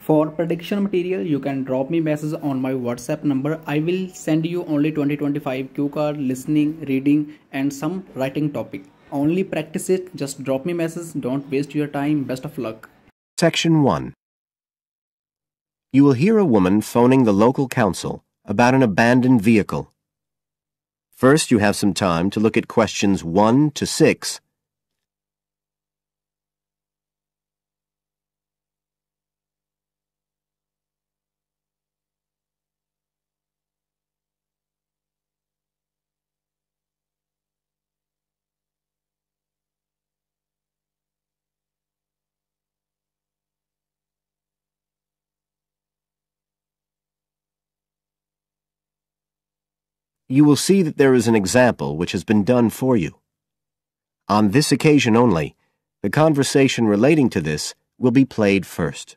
For prediction material, you can drop me message on my WhatsApp number. I will send you only 2025 cue card, listening, reading and some writing topic. Only practice it. Just drop me message. Don't waste your time. Best of luck. Section 1. You will hear a woman phoning the local council about an abandoned vehicle. First, you have some time to look at questions 1 to 6. You will see that there is an example which has been done for you. On this occasion only, the conversation relating to this will be played first.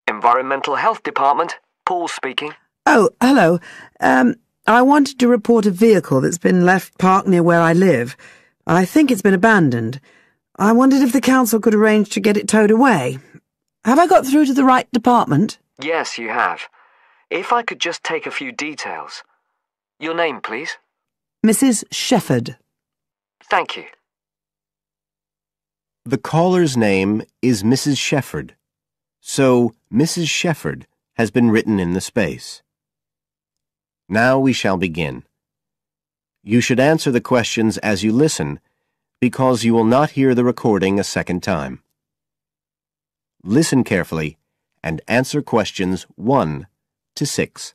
Environmental Health Department, Paul speaking. Oh, hello. I wanted to report a vehicle that's been left parked near where I live. I think it's been abandoned. I wondered if the council could arrange to get it towed away. Have I got through to the right department? Yes, you have. If I could just take a few details. Your name, please? Mrs. Shefford. Thank you. The caller's name is Mrs. Shefford, so Mrs. Shefford has been written in the space. Now we shall begin. You should answer the questions as you listen, because you will not hear the recording a second time. Listen carefully and answer questions 1 to 6.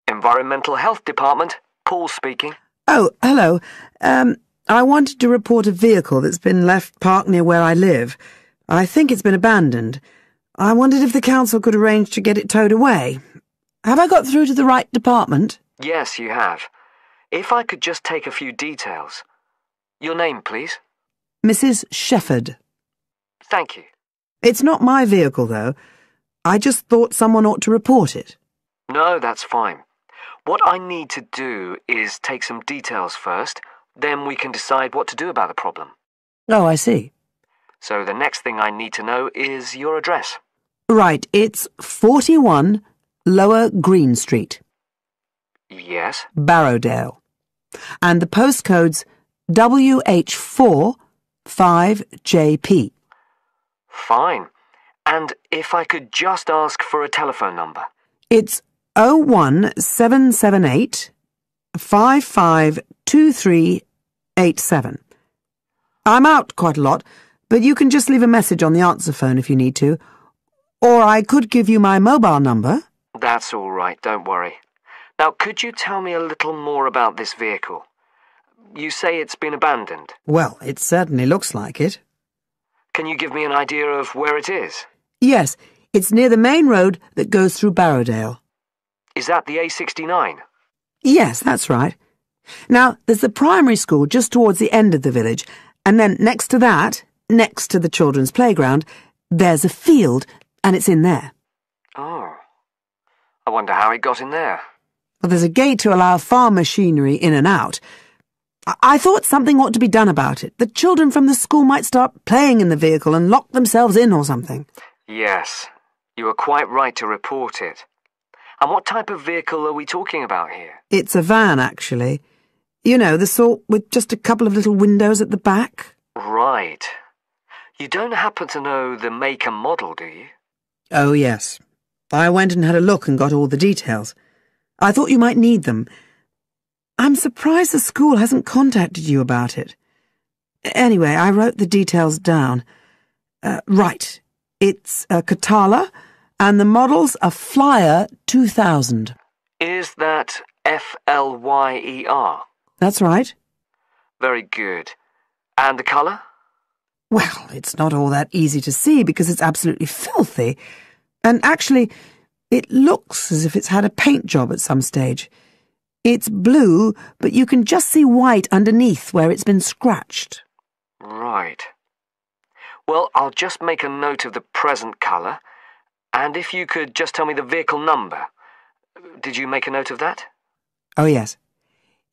Environmental Health Department, Paul speaking. Oh, hello. I wanted to report a vehicle that's been left parked near where I live. I think it's been abandoned. I wondered if the council could arrange to get it towed away. Have I got through to the right department? Yes, you have. If I could just take a few details. Your name, please? Mrs. Shefford. Thank you. It's not my vehicle, though. I just thought someone ought to report it. No, that's fine. What I need to do is take some details first, then we can decide what to do about the problem. Oh, I see. So the next thing I need to know is your address. Right, it's 41 Lower Green Street. Yes? Barrowdale. And the postcode's WH4 5JP. Fine. And if I could just ask for a telephone number? It's 01778 552387. I'm out quite a lot, but you can just leave a message on the answer phone if you need to. Or I could give you my mobile number. That's all right, don't worry. Now, could you tell me a little more about this vehicle? You say it's been abandoned. Well, it certainly looks like it. Can you give me an idea of where it is? Yes, it's near the main road that goes through Barrowdale. Is that the A69? Yes, that's right. Now, there's the primary school just towards the end of the village, and then next to that, next to the children's playground, there's a field, and it's in there. Oh. I wonder how it got in there. Well, there's a gate to allow farm machinery in and out. I thought something ought to be done about it. The children from the school might start playing in the vehicle and lock themselves in or something. Yes, you are quite right to report it. And what type of vehicle are we talking about here? It's a van, actually. You know, the sort with just a couple of little windows at the back. Right. You don't happen to know the make and model, do you? Oh, yes. I went and had a look and got all the details. I thought you might need them. I'm surprised the school hasn't contacted you about it. Anyway, I wrote the details down. Right. It's a Katala, and the model's a Flyer 2000. Is that Flyer? That's right. Very good. And the colour? Well, it's not all that easy to see because it's absolutely filthy. And actually, it looks as if it's had a paint job at some stage. It's blue, but you can just see white underneath where it's been scratched. Right. Well, I'll just make a note of the present colour And if you could just tell me the vehicle number. Did you make a note of that? Oh, yes.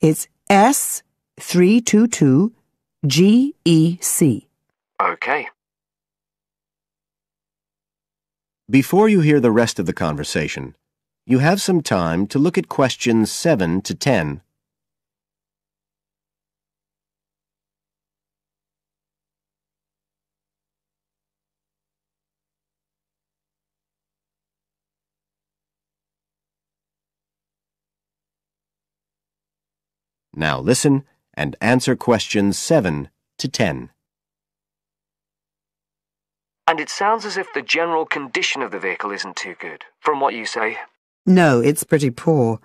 It's S322GEC. Okay. Before you hear the rest of the conversation, you have some time to look at questions 7 to 10. Now listen and answer questions 7 to 10. And it sounds as if the general condition of the vehicle isn't too good, from what you say. No, it's pretty poor.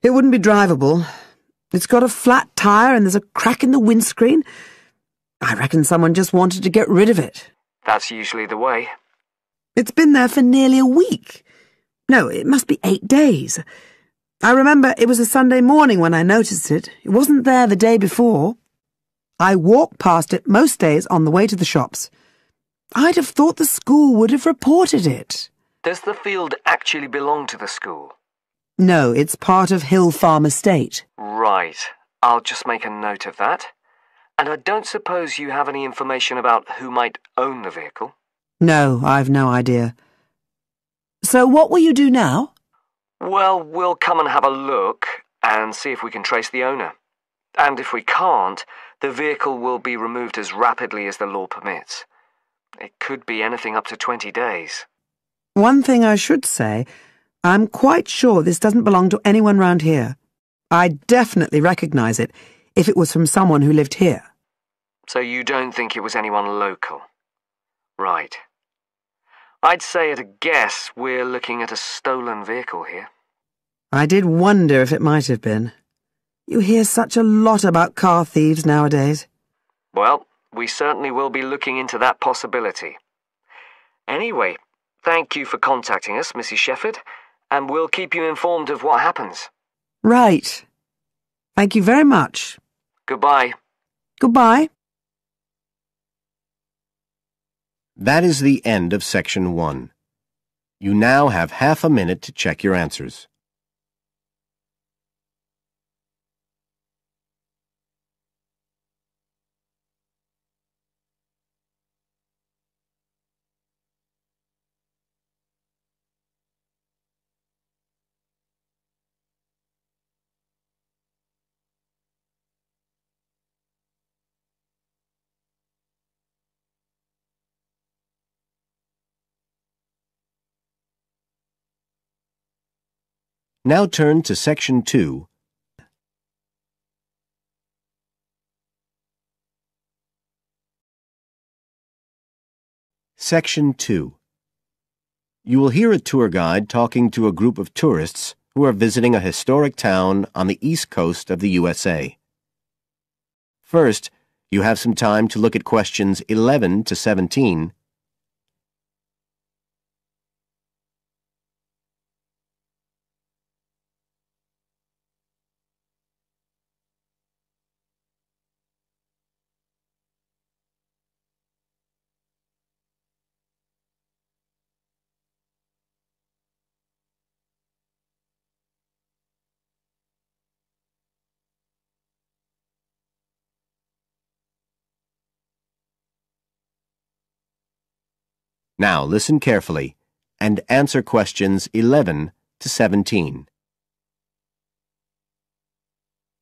It wouldn't be drivable. It's got a flat tire and there's a crack in the windscreen. I reckon someone just wanted to get rid of it. That's usually the way. It's been there for nearly a week. No, it must be 8 days. I remember it was a Sunday morning when I noticed it. It wasn't there the day before. I walk past it most days on the way to the shops. I'd have thought the school would have reported it. Does the field actually belong to the school? No, it's part of Hill Farm Estate. Right. I'll just make a note of that. And I don't suppose you have any information about who might own the vehicle? No, I've no idea. So what will you do now? Well, we'll come and have a look and see if we can trace the owner. And if we can't, the vehicle will be removed as rapidly as the law permits. It could be anything up to 20 days. One thing I should say, I'm quite sure this doesn't belong to anyone round here. I'd definitely recognize it if it was from someone who lived here. So you don't think it was anyone local? Right. I'd say at a guess we're looking at a stolen vehicle here. I did wonder if it might have been. You hear such a lot about car thieves nowadays. Well, we certainly will be looking into that possibility. Anyway, thank you for contacting us, Mrs. Shefford, and we'll keep you informed of what happens. Right. Thank you very much. Goodbye. Goodbye. That is the end of section 1. You now have half a minute to check your answers. Now turn to section 2. Section 2. You will hear a tour guide talking to a group of tourists who are visiting a historic town on the east coast of the USA. First, you have some time to look at questions 11 to 17. Now listen carefully and answer questions 11 to 17.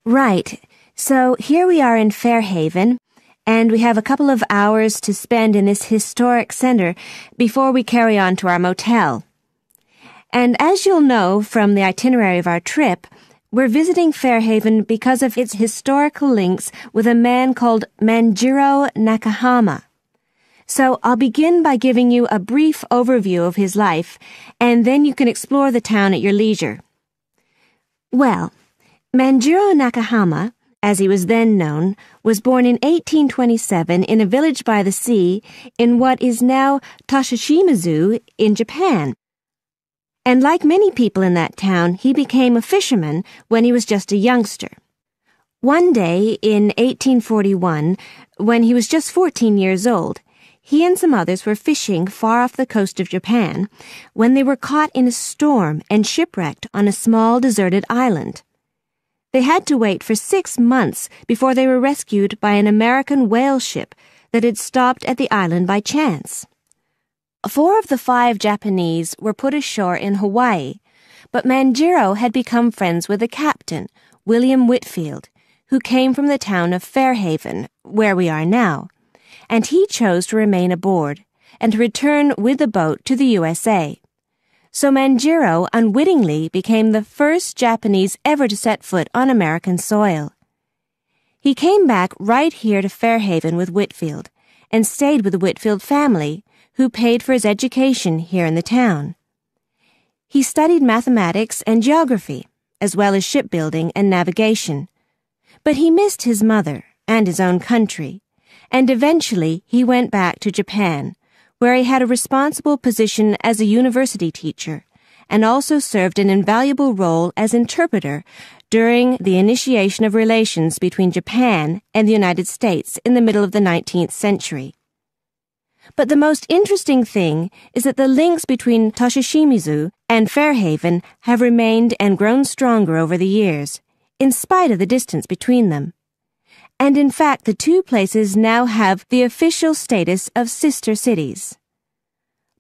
Right. So here we are in Fairhaven, and we have a couple of hours to spend in this historic center before we carry on to our motel. And as you'll know from the itinerary of our trip, we're visiting Fairhaven because of its historical links with a man called Manjiro Nakahama. So I'll begin by giving you a brief overview of his life, and then you can explore the town at your leisure. Well, Manjiro Nakahama, as he was then known, was born in 1827 in a village by the sea in what is now Toshishimazu in Japan. And like many people in that town, he became a fisherman when he was just a youngster. One day in 1841, when he was just 14 years old, he and some others were fishing far off the coast of Japan when they were caught in a storm and shipwrecked on a small deserted island. They had to wait for 6 months before they were rescued by an American whale ship that had stopped at the island by chance. 4 of the 5 Japanese were put ashore in Hawaii, but Manjiro had become friends with the captain, William Whitfield, who came from the town of Fairhaven, where we are now, and he chose to remain aboard and to return with the boat to the USA. So Manjiro unwittingly became the first Japanese ever to set foot on American soil. He came back right here to Fairhaven with Whitfield and stayed with the Whitfield family, who paid for his education here in the town. He studied mathematics and geography, as well as shipbuilding and navigation. But he missed his mother and his own country, and eventually he went back to Japan, where he had a responsible position as a university teacher, and also served an invaluable role as interpreter during the initiation of relations between Japan and the United States in the middle of the 19th century. But the most interesting thing is that the links between Toshishimizu and Fairhaven have remained and grown stronger over the years, in spite of the distance between them. And in fact, the 2 places now have the official status of sister cities.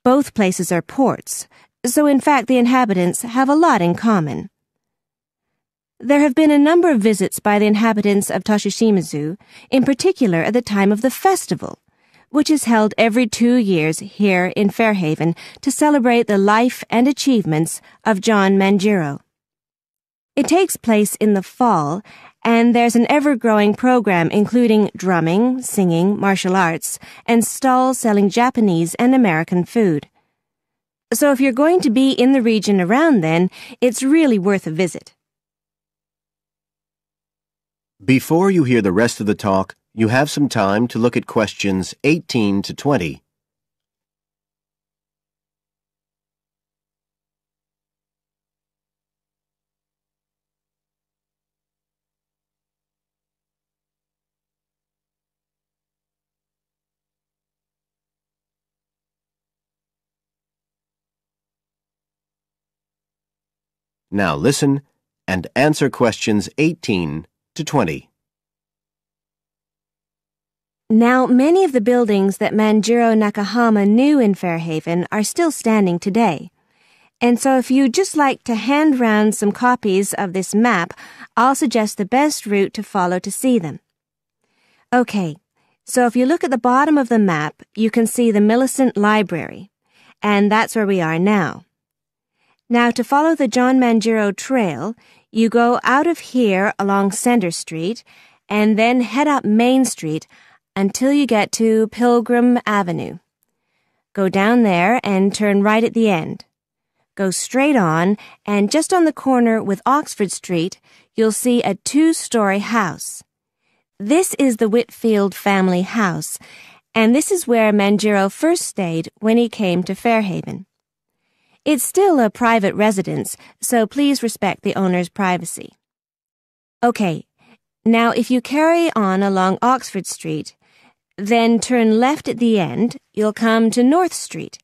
Both places are ports, so in fact the inhabitants have a lot in common. There have been a number of visits by the inhabitants of Toshishimizu, in particular at the time of the festival, which is held every 2 years here in Fairhaven to celebrate the life and achievements of John Manjiro. It takes place in the fall, and there's an ever-growing program including drumming, singing, martial arts, and stalls selling Japanese and American food. So if you're going to be in the region around then, it's really worth a visit. Before you hear the rest of the talk, you have some time to look at questions 18 to 20. Now listen and answer questions 18 to 20. Now, many of the buildings that Manjiro Nakahama knew in Fairhaven are still standing today. And so if you'd just like to hand round some copies of this map, I'll suggest the best route to follow to see them. Okay, so if you look at the bottom of the map, you can see the Millicent Library, and that's where we are now. Now, to follow the John Manjiro Trail, you go out of here along Center Street, and then head up Main Street until you get to Pilgrim Avenue. Go down there and turn right at the end. Go straight on, and just on the corner with Oxford Street, you'll see a 2-story house. This is the Whitfield family house, and this is where Manjiro first stayed when he came to Fairhaven. It's still a private residence, so please respect the owner's privacy. Okay, now if you carry on along Oxford Street, then turn left at the end, you'll come to North Street,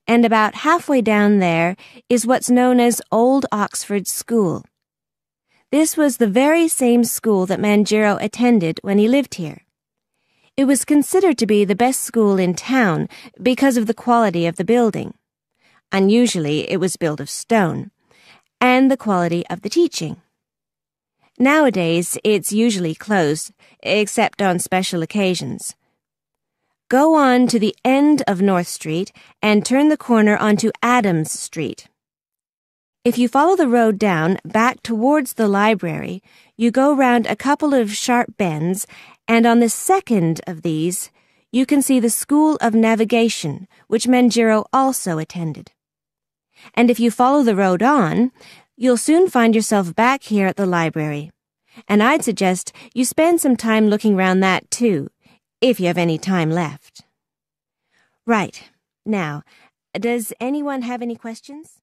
and about halfway down there is what's known as Old Oxford School. This was the very same school that Manjiro attended when he lived here. It was considered to be the best school in town because of the quality of the building. Unusually, it was built of stone, and the quality of the teaching. Nowadays, it's usually closed, except on special occasions. Go on to the end of North Street and turn the corner onto Adams Street. If you follow the road down back towards the library, you go round a couple of sharp bends, and on the second of these, you can see the School of Navigation, which Manjiro also attended. And if you follow the road on, you'll soon find yourself back here at the library. And I'd suggest you spend some time looking round that too, if you have any time left. Right. Now, does anyone have any questions?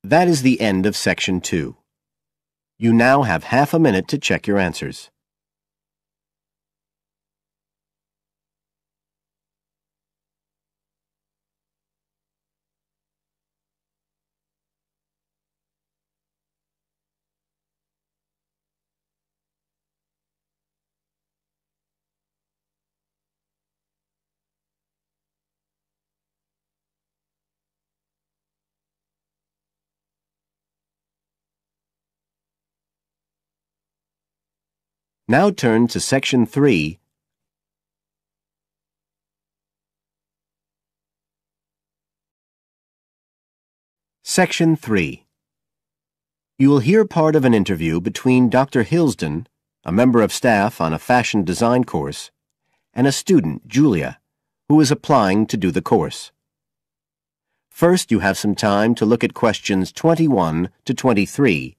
That is the end of Section 2. You now have half a minute to check your answers. Now turn to Section 3. Section 3. You will hear part of an interview between Dr. Hilsden, a member of staff on a fashion design course, and a student, Julia, who is applying to do the course. First, you have some time to look at questions 21 to 23.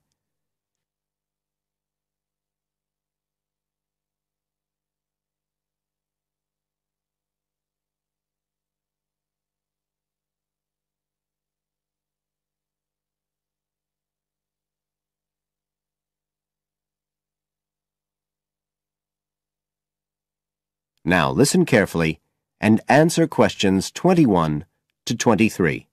Now listen carefully and answer questions 21 to 23.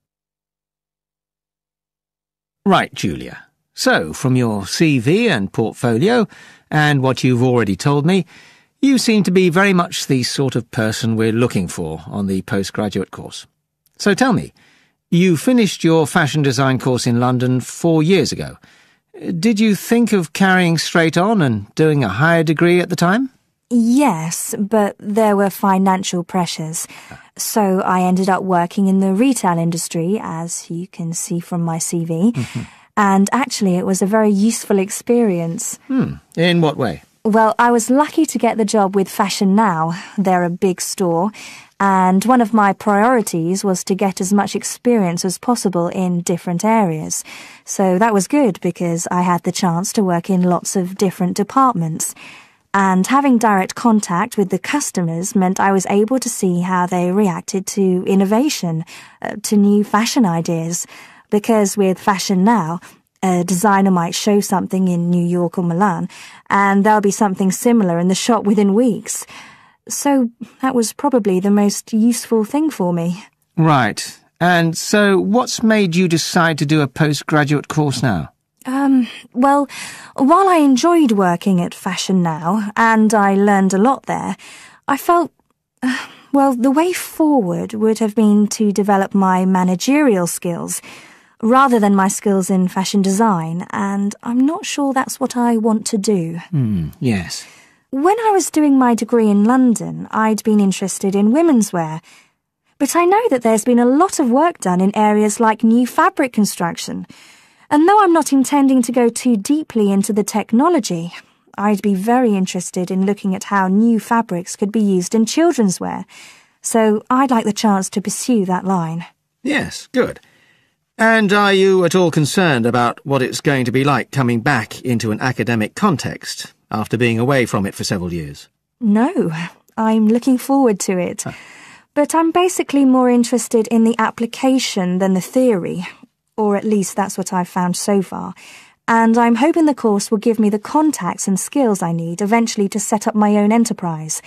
Right, Julia. So, from your CV and portfolio, and what you've already told me, you seem to be very much the sort of person we're looking for on the postgraduate course. So tell me, you finished your fashion design course in London 4 years ago. Did you think of carrying straight on and doing a higher degree at the time? Yes, but there were financial pressures. So I ended up working in the retail industry, as you can see from my CV. And actually, it was a very useful experience. In what way? Well, I was lucky to get the job with Fashion Now. They're a big store. And one of my priorities was to get as much experience as possible in different areas. So that was good because I had the chance to work in lots of different departments. And having direct contact with the customers meant I was able to see how they reacted to innovation, to new fashion ideas. Because with Fashion Now, a designer might show something in New York or Milan, and there'll be something similar in the shop within weeks. So that was probably the most useful thing for me. Right. And so what's made you decide to do a postgraduate course now? Well, while I enjoyed working at Fashion Now, and I learned a lot there, I felt, the way forward would have been to develop my managerial skills, rather than my skills in fashion design, and I'm not sure that's what I want to do. Yes. When I was doing my degree in London, I'd been interested in women's wear, but I know that there's been a lot of work done in areas like new fabric construction. And though I'm not intending to go too deeply into the technology, I'd be very interested in looking at how new fabrics could be used in children's wear. So I'd like the chance to pursue that line. Yes, good. And are you at all concerned about what it's going to be like coming back into an academic context after being away from it for several years? No, I'm looking forward to it. But I'm basically more interested in the application than the theory. Or at least that's what I've found so far, and I'm hoping the course will give me the contacts and skills I need eventually to set up my own enterprise.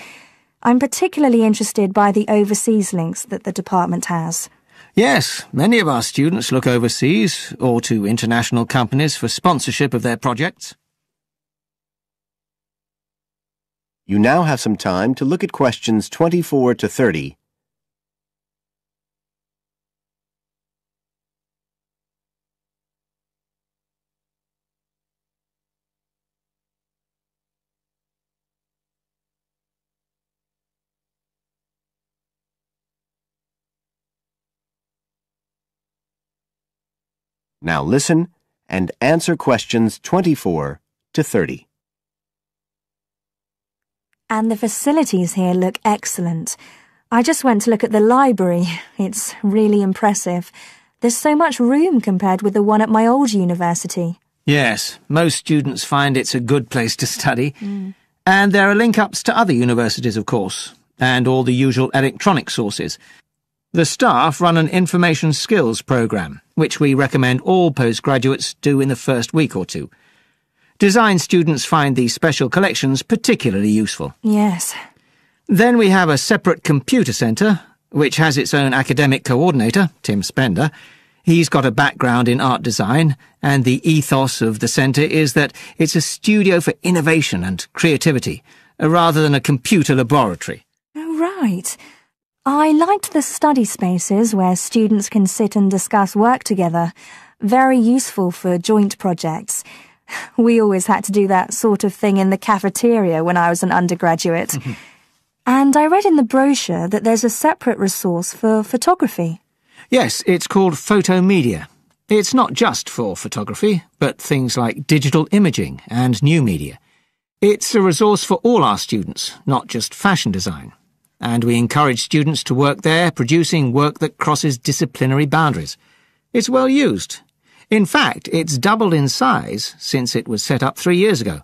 I'm particularly interested by the overseas links that the department has. Yes, many of our students look overseas or to international companies for sponsorship of their projects. You now have some time to look at questions 24 to 30. Now listen and answer questions 24 to 30. And the facilities here look excellent. I just went to look at the library. It's really impressive. There's so much room compared with the one at my old university. Yes, most students find it's a good place to study. And there are link-ups to other universities, of course, and all the usual electronic sources. The staff run an information skills programme, which we recommend all postgraduates do in the first week or two. Design students find these special collections particularly useful. Yes. Then we have a separate computer centre, which has its own academic coordinator, Tim Spender. He's got a background in art design, and the ethos of the centre is that it's a studio for innovation and creativity, rather than a computer laboratory. Oh, right. I liked the study spaces where students can sit and discuss work together. Very useful for joint projects. We always had to do that sort of thing in the cafeteria when I was an undergraduate. And I read in the brochure that there's a separate resource for photography. Yes, it's called Photomedia. It's not just for photography, but things like digital imaging and new media. It's a resource for all our students, not just fashion design. And we encourage students to work there, producing work that crosses disciplinary boundaries. It's well used. In fact, it's doubled in size since it was set up 3 years ago.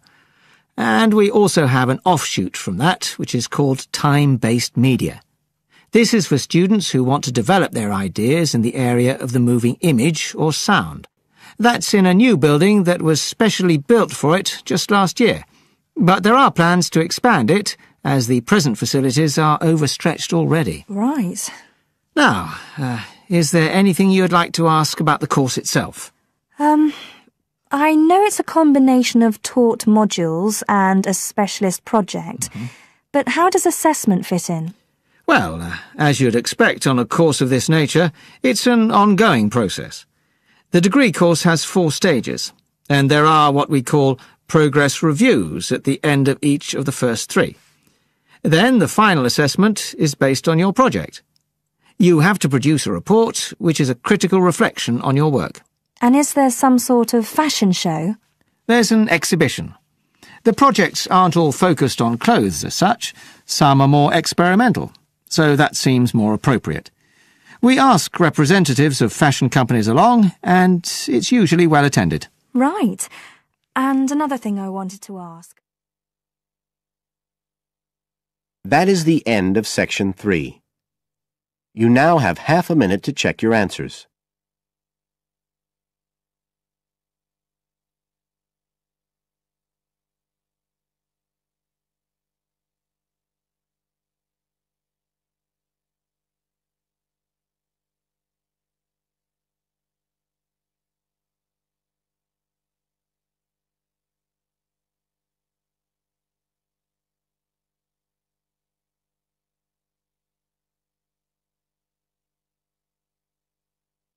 And we also have an offshoot from that, which is called time-based media. This is for students who want to develop their ideas in the area of the moving image or sound. That's in a new building that was specially built for it just last year. But there are plans to expand it, as the present facilities are overstretched already. Right. Now, is there anything you'd like to ask about the course itself? I know it's a combination of taught modules and a specialist project, but how does assessment fit in? Well, as you'd expect on a course of this nature, it's an ongoing process. The degree course has 4 stages, and there are what we call progress reviews at the end of each of the first 3. Then the final assessment is based on your project. You have to produce a report, which is a critical reflection on your work. And is there some sort of fashion show? There's an exhibition. The projects aren't all focused on clothes as such. Some are more experimental, so that seems more appropriate. We ask representatives of fashion companies along, and it's usually well attended. Right. And another thing I wanted to ask. That is the end of section 3. You now have half a minute to check your answers.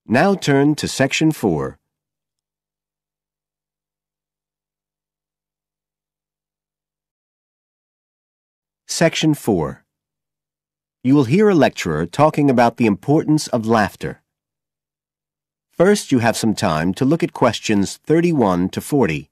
Now turn to section 4. Section 4. You will hear a lecturer talking about the importance of laughter. First, you have some time to look at questions 31 to 40.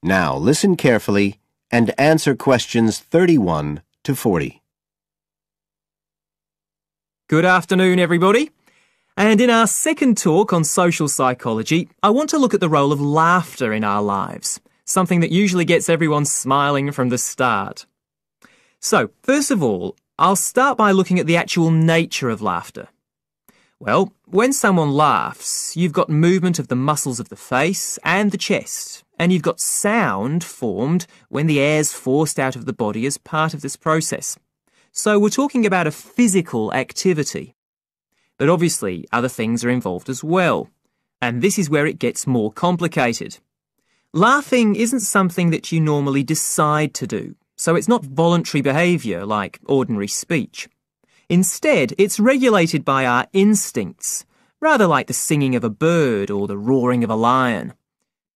Now listen carefully and answer questions 31 to 40. Good afternoon, everybody. And in our second talk on social psychology, I want to look at the role of laughter in our lives, something that usually gets everyone smiling from the start. So, first of all, I'll start by looking at the actual nature of laughter. Well, when someone laughs, you've got movement of the muscles of the face and the chest, and you've got sound formed when the air's forced out of the body as part of this process. So we're talking about a physical activity. But obviously, other things are involved as well, and this is where it gets more complicated. Laughing isn't something that you normally decide to do, so it's not voluntary behaviour like ordinary speech. Instead, it's regulated by our instincts, rather like the singing of a bird or the roaring of a lion.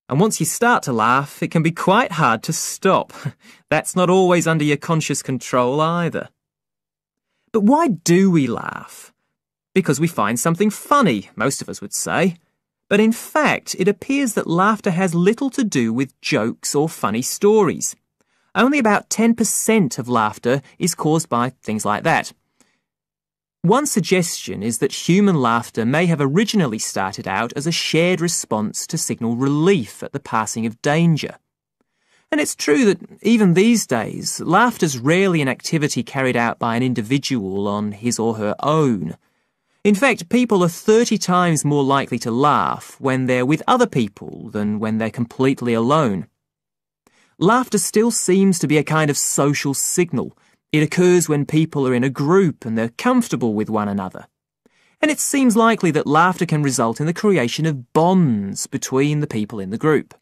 And once you start to laugh, it can be quite hard to stop. That's not always under your conscious control either. But why do we laugh? Because we find something funny, most of us would say. But in fact, it appears that laughter has little to do with jokes or funny stories. Only about 10% of laughter is caused by things like that. One suggestion is that human laughter may have originally started out as a shared response to signal relief at the passing of danger. And it's true that even these days, laughter's rarely an activity carried out by an individual on his or her own. In fact, people are 30 times more likely to laugh when they're with other people than when they're completely alone. Laughter still seems to be a kind of social signal. It occurs when people are in a group and they're comfortable with one another. And it seems likely that laughter can result in the creation of bonds between the people in the group.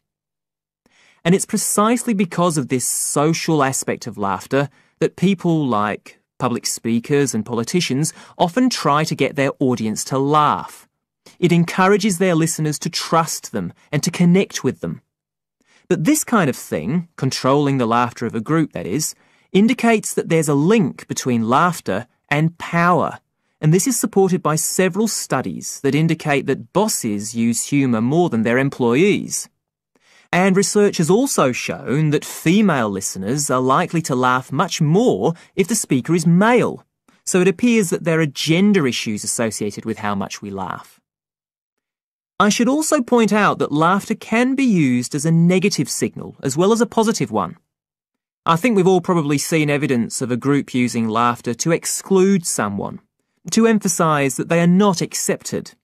And it's precisely because of this social aspect of laughter that people like public speakers and politicians often try to get their audience to laugh. It encourages their listeners to trust them and to connect with them. But this kind of thing, controlling the laughter of a group that is, indicates that there's a link between laughter and power. And this is supported by several studies that indicate that bosses use humour more than their employees. And research has also shown that female listeners are likely to laugh much more if the speaker is male. So it appears that there are gender issues associated with how much we laugh. I should also point out that laughter can be used as a negative signal as well as a positive one. I think we've all probably seen evidence of a group using laughter to exclude someone, to emphasise that they are not accepted.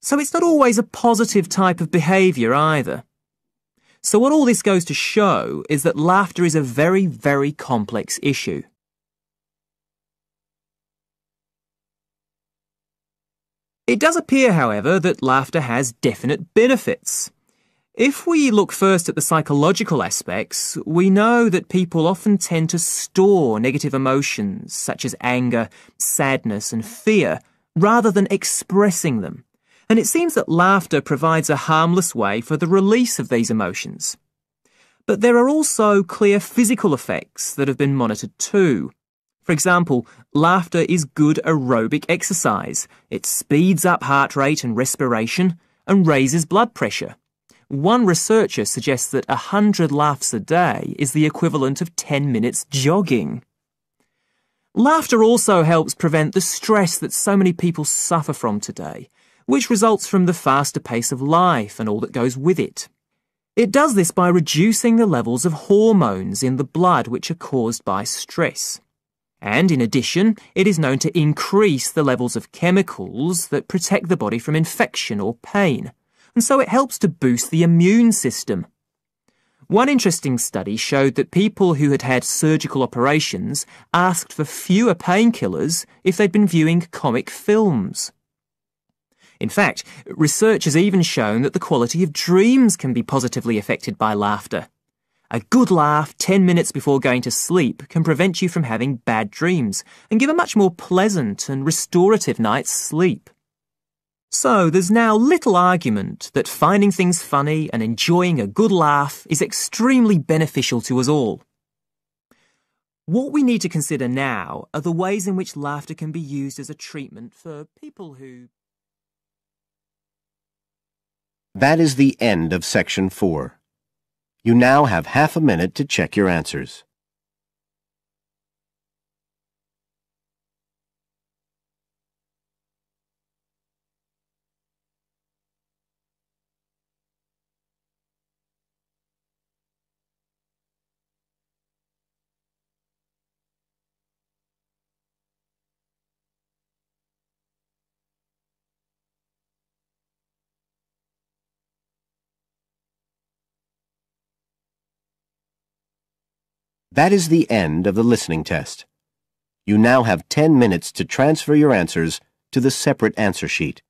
So it's not always a positive type of behaviour either. So what all this goes to show is that laughter is a very, very complex issue. It does appear, however, that laughter has definite benefits. If we look first at the psychological aspects, we know that people often tend to store negative emotions such as anger, sadness and fear, rather than expressing them. And it seems that laughter provides a harmless way for the release of these emotions. But there are also clear physical effects that have been monitored too. For example, laughter is good aerobic exercise. It speeds up heart rate and respiration and raises blood pressure. One researcher suggests that 100 laughs a day is the equivalent of 10 minutes jogging. Laughter also helps prevent the stress that so many people suffer from today, which results from the faster pace of life and all that goes with it. It does this by reducing the levels of hormones in the blood which are caused by stress. And in addition, it is known to increase the levels of chemicals that protect the body from infection or pain, and so it helps to boost the immune system. One interesting study showed that people who had had surgical operations asked for fewer painkillers if they'd been viewing comic films. In fact, research has even shown that the quality of dreams can be positively affected by laughter. A good laugh 10 minutes before going to sleep can prevent you from having bad dreams and give a much more pleasant and restorative night's sleep. So there's now little argument that finding things funny and enjoying a good laugh is extremely beneficial to us all. What we need to consider now are the ways in which laughter can be used as a treatment for people who... That is the end of section 4. You now have half a minute to check your answers. That is the end of the listening test. You now have 10 minutes to transfer your answers to the separate answer sheet.